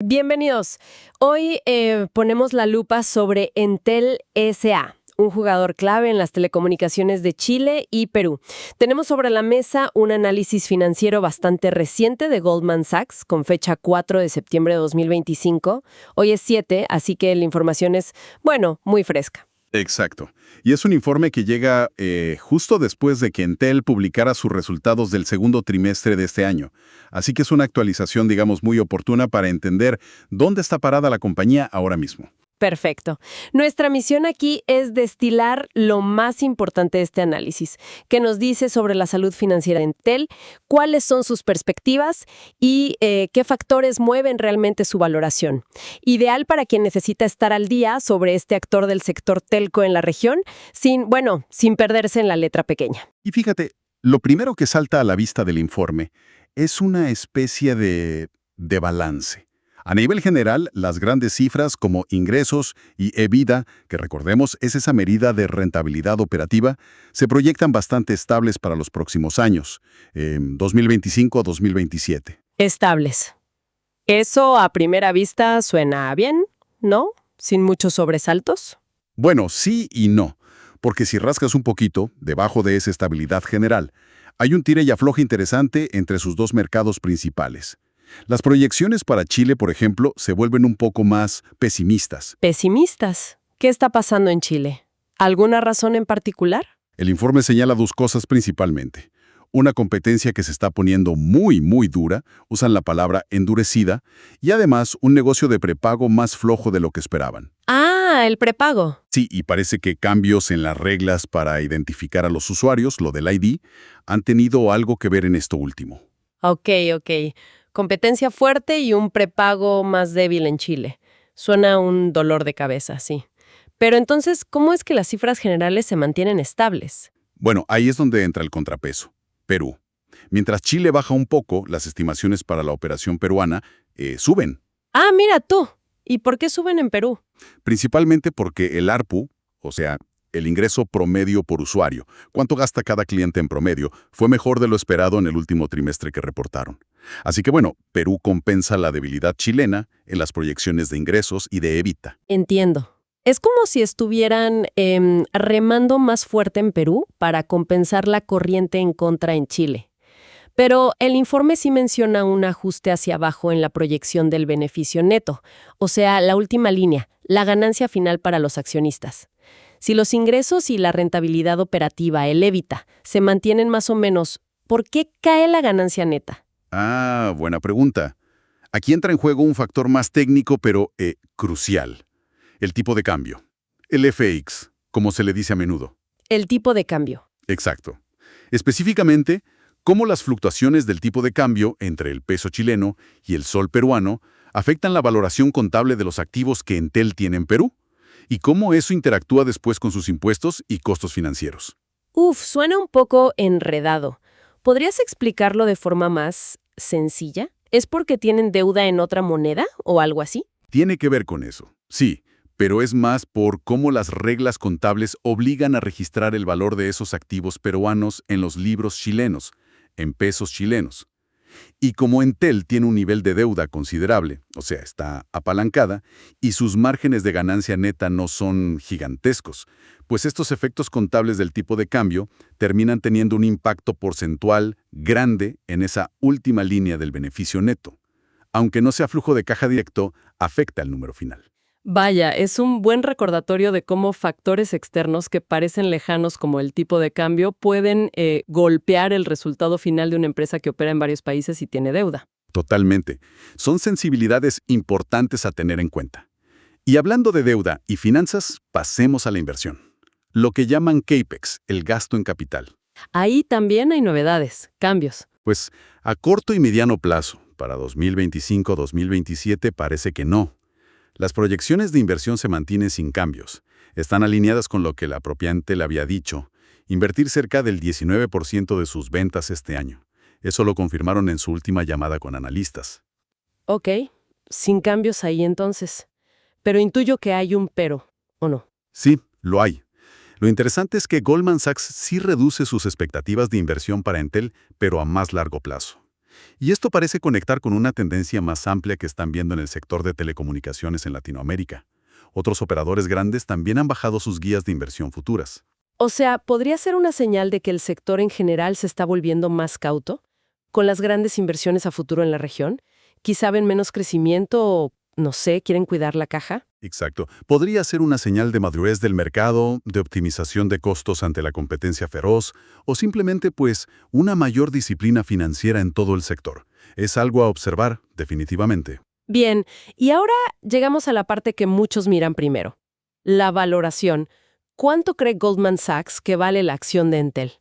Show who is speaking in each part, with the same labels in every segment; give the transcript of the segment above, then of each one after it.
Speaker 1: Bienvenidos. Hoy ponemos la lupa sobre Entel S.A., un jugador clave en las telecomunicaciones de Chile y Perú. Tenemos sobre la mesa un análisis financiero bastante reciente de Goldman Sachs, con fecha 4 de septiembre de 2025. Hoy es 7, así que la información es, bueno, muy fresca.
Speaker 2: Exacto. Y es un informe que llega justo después de que Entel publicara sus resultados del segundo trimestre de este año. Así que es una actualización, digamos, muy oportuna para entender dónde está parada la compañía ahora mismo.
Speaker 1: Perfecto. Nuestra misión aquí es destilar lo más importante de este análisis, que nos dice sobre la salud financiera de Entel, cuáles son sus perspectivas y qué factores mueven realmente su valoración. Ideal para quien necesita estar al día sobre este actor del sector telco en la región, sin perderse en la letra pequeña.
Speaker 2: Y fíjate, lo primero que salta a la vista del informe es una especie de balance. A nivel general, las grandes cifras como ingresos y EBITDA, que recordemos es esa medida de rentabilidad operativa, se proyectan bastante estables para los próximos años, 2025 a 2027.
Speaker 1: Estables. Eso a primera vista suena bien, ¿no? Sin muchos sobresaltos.
Speaker 2: Bueno, sí y no, porque si rascas un poquito, debajo de esa estabilidad general, hay un tira y afloja interesante entre sus dos mercados principales. Las proyecciones para Chile, por ejemplo, se vuelven un poco más pesimistas.
Speaker 1: ¿Pesimistas? ¿Qué está pasando en Chile? ¿Alguna razón en particular?
Speaker 2: El informe señala dos cosas principalmente. Una competencia que se está poniendo muy, muy dura, usan la palabra endurecida, y además un negocio de prepago más flojo de lo que esperaban.
Speaker 1: Ah, el prepago.
Speaker 2: Sí, y parece que cambios en las reglas para identificar a los usuarios, lo del ID, han tenido algo que ver en esto último.
Speaker 1: Ok. Competencia fuerte y un prepago más débil en Chile. Suena un dolor de cabeza, sí. Pero entonces, ¿cómo es que las cifras generales se mantienen estables?
Speaker 2: Bueno, ahí es donde entra el contrapeso. Perú. Mientras Chile baja un poco, las estimaciones para la operación peruana suben.
Speaker 1: Ah, mira tú. ¿Y por qué suben en Perú?
Speaker 2: Principalmente porque el ARPU, o sea, el ingreso promedio por usuario, cuánto gasta cada cliente en promedio, fue mejor de lo esperado en el último trimestre que reportaron. Así que bueno, Perú compensa la debilidad chilena en las proyecciones de ingresos y de EBITDA.
Speaker 1: Entiendo. Es como si estuvieran remando más fuerte en Perú para compensar la corriente en contra en Chile. Pero el informe sí menciona un ajuste hacia abajo en la proyección del beneficio neto, o sea, la última línea, la ganancia final para los accionistas. Si los ingresos y la rentabilidad operativa, el EBITDA, se mantienen más o menos, ¿por qué cae la ganancia neta?
Speaker 2: Ah, buena pregunta. Aquí entra en juego un factor más técnico, pero crucial. El tipo de cambio. El FX, como se le dice a menudo.
Speaker 1: El tipo de cambio.
Speaker 2: Exacto. Específicamente, cómo las fluctuaciones del tipo de cambio entre el peso chileno y el sol peruano afectan la valoración contable de los activos que Entel tiene en Perú, y cómo eso interactúa después con sus impuestos y costos financieros.
Speaker 1: Suena un poco enredado. ¿Podrías explicarlo de forma más sencilla? ¿Es porque tienen deuda en otra moneda o algo así?
Speaker 2: Tiene que ver con eso, sí, pero es más por cómo las reglas contables obligan a registrar el valor de esos activos peruanos en los libros chilenos, en pesos chilenos. Y como Entel tiene un nivel de deuda considerable, o sea, está apalancada, y sus márgenes de ganancia neta no son gigantescos, pues estos efectos contables del tipo de cambio terminan teniendo un impacto porcentual grande en esa última línea del beneficio neto. Aunque no sea flujo de caja directo, afecta el número final.
Speaker 1: Vaya, es un buen recordatorio de cómo factores externos que parecen lejanos como el tipo de cambio pueden golpear el resultado final de una empresa que opera en varios países y tiene deuda.
Speaker 2: Totalmente. Son sensibilidades importantes a tener en cuenta. Y hablando de deuda y finanzas, pasemos a la inversión. Lo que llaman CAPEX, el gasto en capital.
Speaker 1: Ahí también hay novedades, cambios.
Speaker 2: Pues a corto y mediano plazo, para 2025-2027 parece que no. Las proyecciones de inversión se mantienen sin cambios. Están alineadas con lo que la propia Entel había dicho, invertir cerca del 19% de sus ventas este año. Eso lo confirmaron en su última llamada con analistas.
Speaker 1: Ok, sin cambios ahí entonces. Pero intuyo que hay un pero, ¿o no?
Speaker 2: Sí, lo hay. Lo interesante es que Goldman Sachs sí reduce sus expectativas de inversión para Entel, pero a más largo plazo. Y esto parece conectar con una tendencia más amplia que están viendo en el sector de telecomunicaciones en Latinoamérica. Otros operadores grandes también han bajado sus guías de inversión futuras.
Speaker 1: O sea, ¿podría ser una señal de que el sector en general se está volviendo más cauto? ¿Con las grandes inversiones a futuro en la región? ¿Quizá ven menos crecimiento o, no sé, quieren cuidar la caja?
Speaker 2: Exacto. Podría ser una señal de madurez del mercado, de optimización de costos ante la competencia feroz, o simplemente, pues, una mayor disciplina financiera en todo el sector. Es algo a observar, definitivamente.
Speaker 1: Bien, y ahora llegamos a la parte que muchos miran primero. La valoración. ¿Cuánto cree Goldman Sachs que vale la acción de Entel?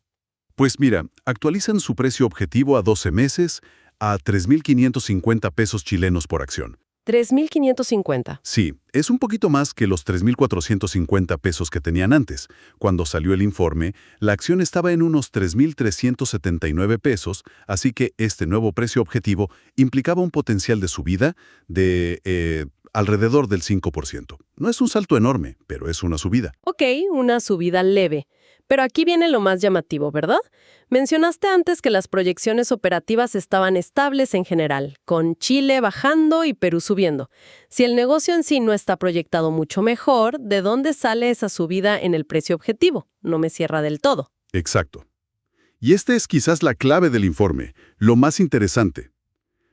Speaker 2: Pues mira, actualizan su precio objetivo a 12 meses a 3.550 pesos chilenos por acción.
Speaker 1: 3.550.
Speaker 2: Sí, es un poquito más que los 3.450 pesos que tenían antes. Cuando salió el informe, la acción estaba en unos 3.379 pesos, así que este nuevo precio objetivo implicaba un potencial de subida de alrededor del 5%. No es un salto enorme, pero es una subida.
Speaker 1: Ok, una subida leve. Pero aquí viene lo más llamativo, ¿verdad? Mencionaste antes que las proyecciones operativas estaban estables en general, con Chile bajando y Perú subiendo. Si el negocio en sí no está proyectado mucho mejor, ¿de dónde sale esa subida en el precio objetivo? No me cierra del todo.
Speaker 2: Exacto. Y esta es quizás la clave del informe, lo más interesante.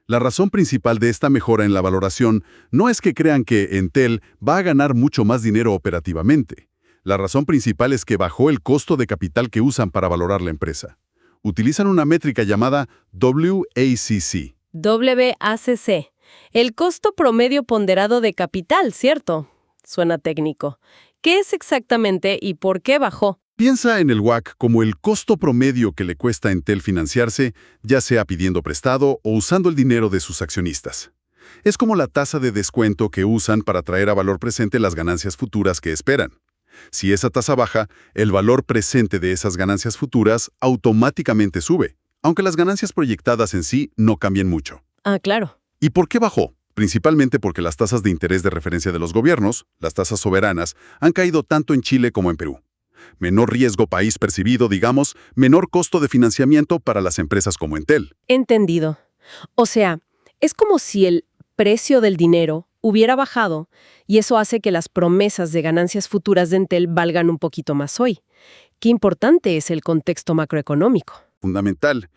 Speaker 2: La razón principal de esta mejora en la valoración no es que crean que Entel va a ganar mucho más dinero operativamente. La razón principal es que bajó el costo de capital que usan para valorar la empresa. Utilizan una métrica llamada WACC.
Speaker 1: WACC. El costo promedio ponderado de capital, ¿cierto? Suena técnico. ¿Qué es exactamente y por qué bajó?
Speaker 2: Piensa en el WACC como el costo promedio que le cuesta a Entel financiarse, ya sea pidiendo prestado o usando el dinero de sus accionistas. Es como la tasa de descuento que usan para traer a valor presente las ganancias futuras que esperan. Si esa tasa baja, el valor presente de esas ganancias futuras automáticamente sube, aunque las ganancias proyectadas en sí no cambien mucho.
Speaker 1: Ah, claro.
Speaker 2: ¿Y por qué bajó? Principalmente porque las tasas de interés de referencia de los gobiernos, las tasas soberanas, han caído tanto en Chile como en Perú. Menor riesgo país percibido, digamos, menor costo de financiamiento para las empresas como Entel.
Speaker 1: Entendido. O sea, es como si el precio del dinero hubiera bajado y eso hace que las promesas de ganancias futuras de Entel valgan un poquito más hoy. Qué importante es el contexto macroeconómico.
Speaker 2: Fundamental.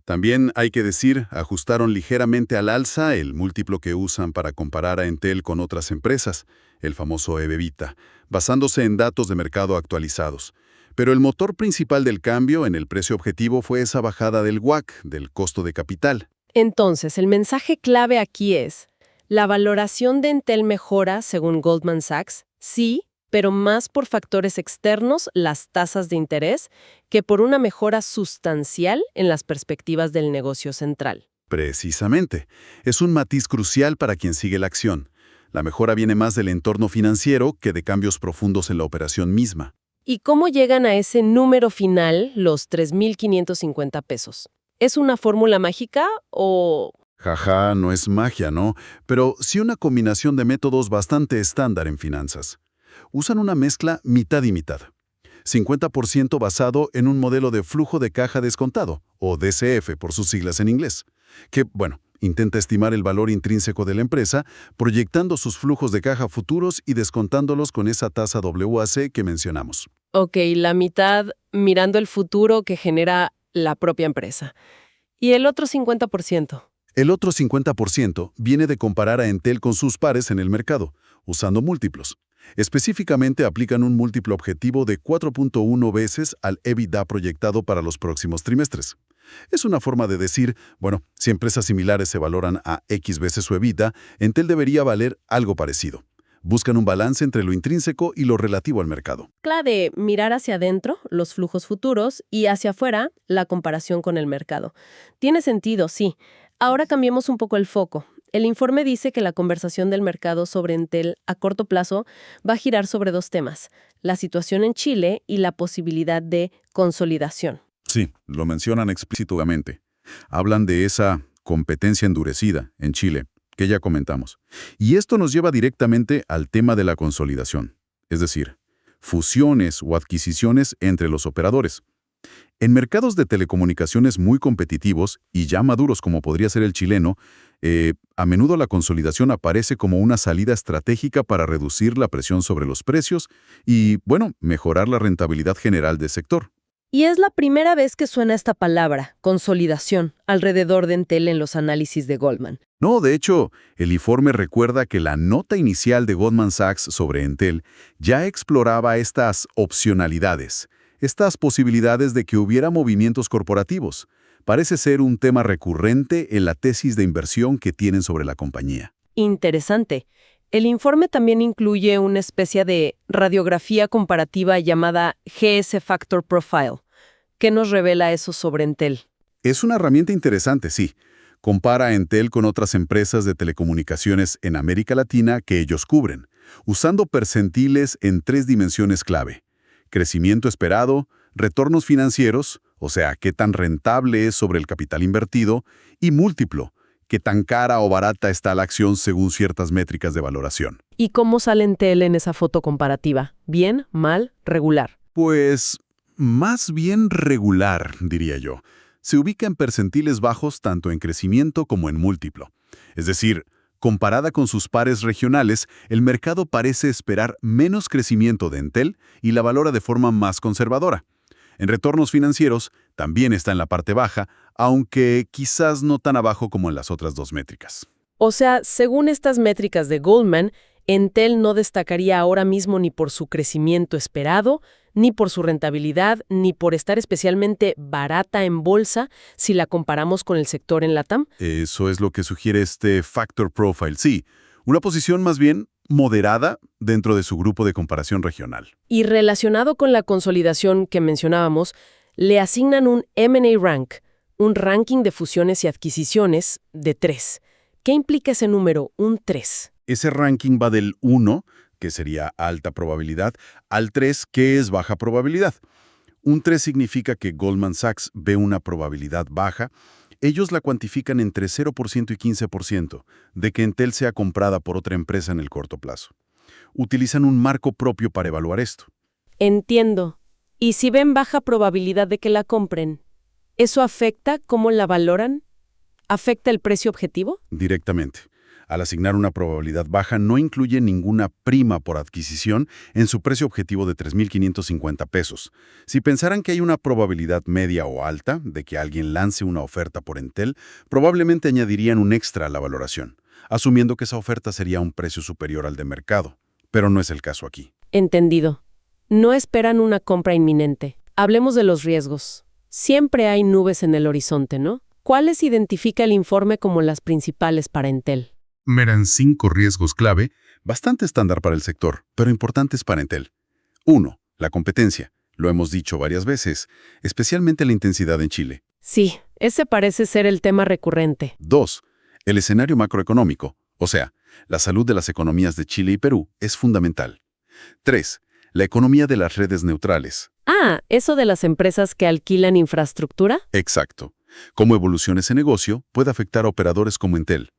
Speaker 2: También hay que decir, ajustaron ligeramente al alza el múltiplo que usan para comparar a Entel con otras empresas, el famoso EV/EBITDA, basándose en datos de mercado actualizados. Pero el motor principal del cambio en el precio objetivo fue esa bajada del WACC, del costo de capital.
Speaker 1: Entonces, el mensaje clave aquí es, ¿la valoración de Entel mejora según Goldman Sachs? Sí, pero más por factores externos, las tasas de interés, que por una mejora sustancial en las perspectivas del negocio central.
Speaker 2: Precisamente. Es un matiz crucial para quien sigue la acción. La mejora viene más del entorno financiero que de cambios profundos en la operación misma.
Speaker 1: ¿Y cómo llegan a ese número final, los 3.550 pesos? ¿Es una fórmula mágica o...?
Speaker 2: Jaja, no es magia, ¿no? Pero sí una combinación de métodos bastante estándar en finanzas. Usan una mezcla mitad y mitad. 50% basado en un modelo de flujo de caja descontado, o DCF por sus siglas en inglés, que, intenta estimar el valor intrínseco de la empresa, proyectando sus flujos de caja futuros y descontándolos con esa tasa WAC que mencionamos.
Speaker 1: Ok, la mitad mirando el futuro que genera la propia empresa. ¿Y el otro 50%?
Speaker 2: El otro 50% viene de comparar a Entel con sus pares en el mercado, usando múltiplos. Específicamente aplican un múltiplo objetivo de 4.1 veces al EBITDA proyectado para los próximos trimestres. Es una forma de decir, si empresas similares se valoran a X veces su EBITDA, Entel debería valer algo parecido. Buscan un balance entre lo intrínseco y lo relativo al mercado.
Speaker 1: Clave, mirar hacia adentro, los flujos futuros, y hacia afuera, la comparación con el mercado. Tiene sentido, sí. Ahora cambiemos un poco el foco. El informe dice que la conversación del mercado sobre Entel a corto plazo va a girar sobre dos temas, la situación en Chile y la posibilidad de consolidación.
Speaker 2: Sí, lo mencionan explícitamente. Hablan de esa competencia endurecida en Chile, que ya comentamos. Y esto nos lleva directamente al tema de la consolidación, es decir, fusiones o adquisiciones entre los operadores. En mercados de telecomunicaciones muy competitivos y ya maduros como podría ser el chileno, a menudo la consolidación aparece como una salida estratégica para reducir la presión sobre los precios y, bueno, mejorar la rentabilidad general del sector.
Speaker 1: Y es la primera vez que suena esta palabra, consolidación, alrededor de Entel en los análisis de Goldman.
Speaker 2: No, de hecho, el informe recuerda que la nota inicial de Goldman Sachs sobre Entel ya exploraba estas opcionalidades, estas posibilidades de que hubiera movimientos corporativos. Parece ser un tema recurrente en la tesis de inversión que tienen sobre la compañía.
Speaker 1: Interesante. El informe también incluye una especie de radiografía comparativa llamada GS Factor Profile. ¿Qué nos revela eso sobre Entel?
Speaker 2: Es una herramienta interesante, sí. Compara a Entel con otras empresas de telecomunicaciones en América Latina que ellos cubren, usando percentiles en 3 dimensiones clave: crecimiento esperado, retornos financieros, o sea, qué tan rentable es sobre el capital invertido, y múltiplo, qué tan cara o barata está la acción según ciertas métricas de valoración.
Speaker 1: ¿Y cómo sale Entel en esa foto comparativa? ¿Bien, mal, regular?
Speaker 2: Pues, más bien regular, diría yo. Se ubica en percentiles bajos tanto en crecimiento como en múltiplo. Es decir, comparada con sus pares regionales, el mercado parece esperar menos crecimiento de Entel y la valora de forma más conservadora. En retornos financieros, también está en la parte baja, aunque quizás no tan abajo como en las otras 2 métricas.
Speaker 1: O sea, según estas métricas de Goldman, Entel no destacaría ahora mismo ni por su crecimiento esperado, ni por su rentabilidad, ni por estar especialmente barata en bolsa si la comparamos con el sector en LATAM.
Speaker 2: Eso es lo que sugiere este Factor Profile, sí. Una posición más bien moderada dentro de su grupo de comparación regional.
Speaker 1: Y relacionado con la consolidación que mencionábamos, le asignan un M&A Rank, un ranking de fusiones y adquisiciones de 3. ¿Qué implica ese número, un 3?
Speaker 2: Ese ranking va del 1, que sería alta probabilidad, al 3, que es baja probabilidad. Un 3 significa que Goldman Sachs ve una probabilidad baja. Ellos la cuantifican entre 0% y 15% de que Entel sea comprada por otra empresa en el corto plazo. Utilizan un marco propio para evaluar esto.
Speaker 1: Entiendo. ¿Y si ven baja probabilidad de que la compren, eso afecta cómo la valoran? ¿Afecta el precio objetivo?
Speaker 2: Directamente. Al asignar una probabilidad baja, no incluye ninguna prima por adquisición en su precio objetivo de 3.550 pesos. Si pensaran que hay una probabilidad media o alta de que alguien lance una oferta por Entel, probablemente añadirían un extra a la valoración, asumiendo que esa oferta sería un precio superior al de mercado. Pero no es el caso aquí.
Speaker 1: Entendido. No esperan una compra inminente. Hablemos de los riesgos. Siempre hay nubes en el horizonte, ¿no? ¿Cuáles identifica el informe como las principales para Entel?
Speaker 2: Eran 5 riesgos clave, bastante estándar para el sector, pero importantes para Entel. 1. La competencia. Lo hemos dicho varias veces, especialmente la intensidad en Chile.
Speaker 1: Sí, ese parece ser el tema recurrente.
Speaker 2: 2. El escenario macroeconómico, o sea, la salud de las economías de Chile y Perú es fundamental. 3. La economía de las redes neutrales.
Speaker 1: Ah, ¿eso de las empresas que alquilan infraestructura?
Speaker 2: Exacto. Cómo evoluciona ese negocio puede afectar a operadores como Entel.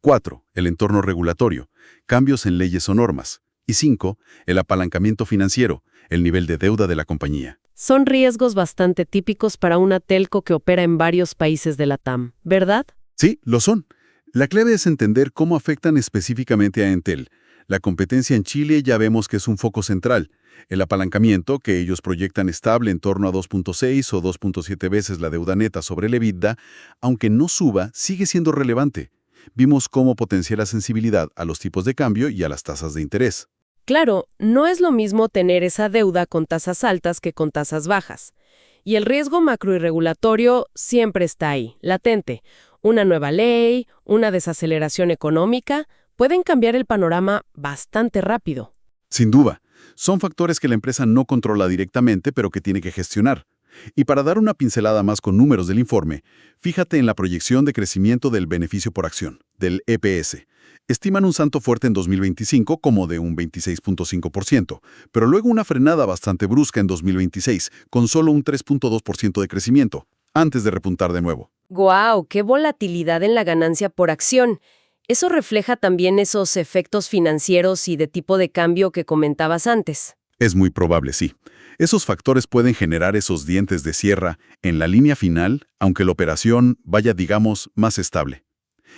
Speaker 2: 4. El entorno regulatorio, cambios en leyes o normas. Y 5. El apalancamiento financiero, el nivel de deuda de la compañía.
Speaker 1: Son riesgos bastante típicos para una telco que opera en varios países de la TAM, ¿verdad?
Speaker 2: Sí, lo son. La clave es entender cómo afectan específicamente a Entel. La competencia en Chile ya vemos que es un foco central. El apalancamiento, que ellos proyectan estable en torno a 2.6 o 2.7 veces la deuda neta sobre el EBITDA, aunque no suba, sigue siendo relevante. Vimos cómo potencia la sensibilidad a los tipos de cambio y a las tasas de interés.
Speaker 1: Claro, no es lo mismo tener esa deuda con tasas altas que con tasas bajas. Y el riesgo macro y regulatorio siempre está ahí, latente. Una nueva ley, una desaceleración económica, pueden cambiar el panorama bastante rápido.
Speaker 2: Sin duda, son factores que la empresa no controla directamente, pero que tiene que gestionar. Y para dar una pincelada más con números del informe, fíjate en la proyección de crecimiento del beneficio por acción, del EPS. Estiman un salto fuerte en 2025 como de un 26.5%, pero luego una frenada bastante brusca en 2026, con solo un 3.2% de crecimiento, antes de repuntar de nuevo.
Speaker 1: ¡Guau! ¡Qué volatilidad en la ganancia por acción! Eso refleja también esos efectos financieros y de tipo de cambio que comentabas antes.
Speaker 2: Es muy probable, sí. Esos factores pueden generar esos dientes de sierra en la línea final, aunque la operación vaya, digamos, más estable.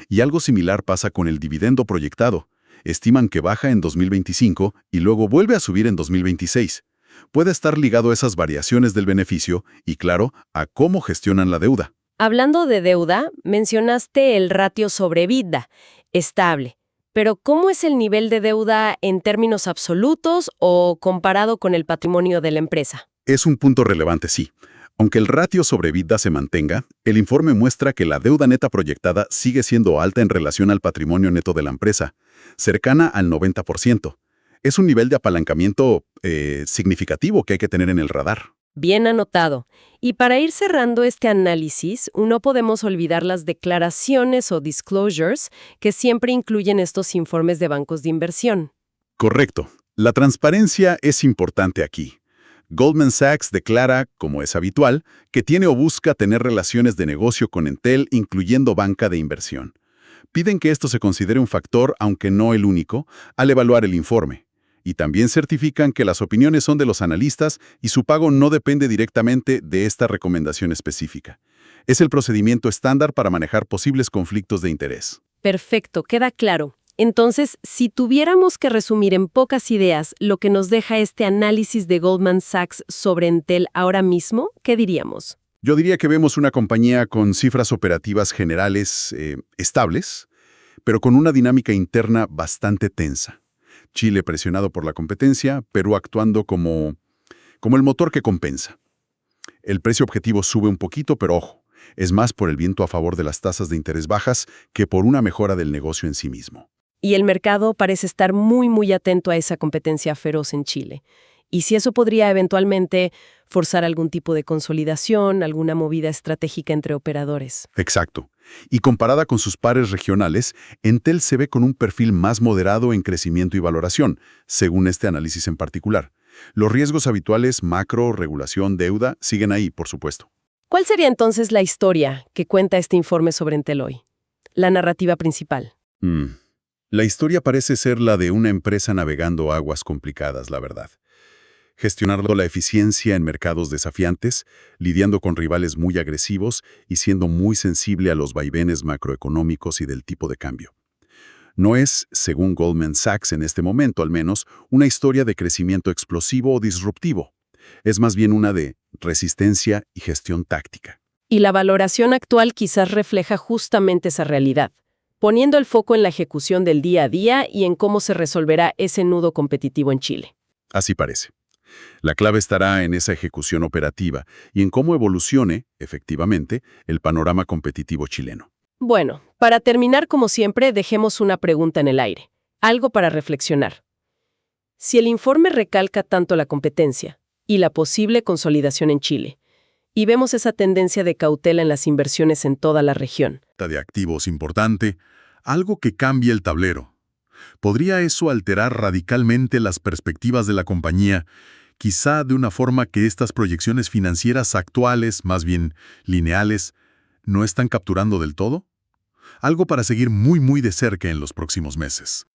Speaker 2: Y algo similar pasa con el dividendo proyectado. Estiman que baja en 2025 y luego vuelve a subir en 2026. Puede estar ligado a esas variaciones del beneficio y, claro, a cómo gestionan la deuda.
Speaker 1: Hablando de deuda, mencionaste el ratio sobre EBITDA, estable. Pero ¿cómo es el nivel de deuda en términos absolutos o comparado con el patrimonio de la empresa?
Speaker 2: Es un punto relevante, sí. Aunque el ratio sobre EBITDA se mantenga, el informe muestra que la deuda neta proyectada sigue siendo alta en relación al patrimonio neto de la empresa, cercana al 90%. Es un nivel de apalancamiento significativo que hay que tener en el radar.
Speaker 1: Bien anotado. Y para ir cerrando este análisis, no podemos olvidar las declaraciones o disclosures que siempre incluyen estos informes de bancos de inversión.
Speaker 2: Correcto. La transparencia es importante aquí. Goldman Sachs declara, como es habitual, que tiene o busca tener relaciones de negocio con Entel, incluyendo banca de inversión. Piden que esto se considere un factor, aunque no el único, al evaluar el informe. Y también certifican que las opiniones son de los analistas y su pago no depende directamente de esta recomendación específica. Es el procedimiento estándar para manejar posibles conflictos de interés.
Speaker 1: Perfecto, queda claro. Entonces, si tuviéramos que resumir en pocas ideas lo que nos deja este análisis de Goldman Sachs sobre Entel ahora mismo, ¿qué diríamos?
Speaker 2: Yo diría que vemos una compañía con cifras operativas generales estables, pero con una dinámica interna bastante tensa. Chile presionado por la competencia, Perú actuando como el motor que compensa. El precio objetivo sube un poquito, pero ojo, es más por el viento a favor de las tasas de interés bajas que por una mejora del negocio en sí mismo.
Speaker 1: Y el mercado parece estar muy atento a esa competencia feroz en Chile. Y si eso podría eventualmente forzar algún tipo de consolidación, alguna movida estratégica entre operadores.
Speaker 2: Exacto. Y comparada con sus pares regionales, Entel se ve con un perfil más moderado en crecimiento y valoración, según este análisis en particular. Los riesgos habituales, macro, regulación, deuda, siguen ahí, por supuesto.
Speaker 1: ¿Cuál sería entonces la historia que cuenta este informe sobre Entel hoy? La narrativa principal.
Speaker 2: La historia parece ser la de una empresa navegando aguas complicadas, la verdad. Gestionando la eficiencia en mercados desafiantes, lidiando con rivales muy agresivos y siendo muy sensible a los vaivenes macroeconómicos y del tipo de cambio. No es, según Goldman Sachs en este momento al menos, una historia de crecimiento explosivo o disruptivo. Es más bien una de resistencia y gestión táctica.
Speaker 1: Y la valoración actual quizás refleja justamente esa realidad, poniendo el foco en la ejecución del día a día y en cómo se resolverá ese nudo competitivo en Chile.
Speaker 2: Así parece. La clave estará en esa ejecución operativa y en cómo evolucione, efectivamente, el panorama competitivo chileno.
Speaker 1: Bueno, para terminar, como siempre, dejemos una pregunta en el aire. Algo para reflexionar. Si el informe recalca tanto la competencia y la posible consolidación en Chile, y vemos esa tendencia de cautela en las inversiones en toda la región.
Speaker 2: De activos importante, algo que cambie el tablero. ¿Podría eso alterar radicalmente las perspectivas de la compañía, quizá de una forma que estas proyecciones financieras actuales, más bien lineales, no están capturando del todo? Algo para seguir muy de cerca en los próximos meses.